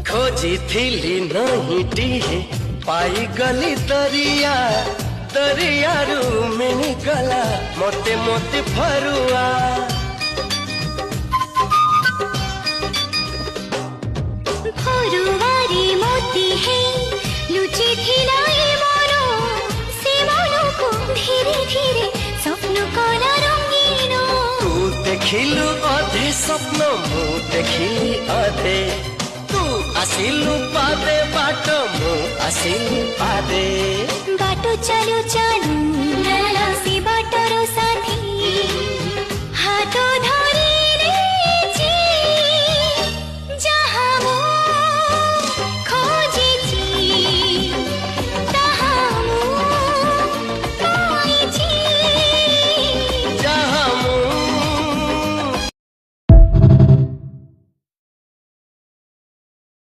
खोजी थिली नहीं टीहे पाई गली दरिया दरियारू मिनी गला मोते मोते फरुआ फरुआरी मोती है लुची थिलाई मनो से मनो को धीरे धीरे स्वप्न कला रंगीनो तू देखिलु अधे स्वप्न मु देखिली अधे आसिलु पादे बाट मु आसिलु पादे बाटो चालू चालू से बाटरो साथी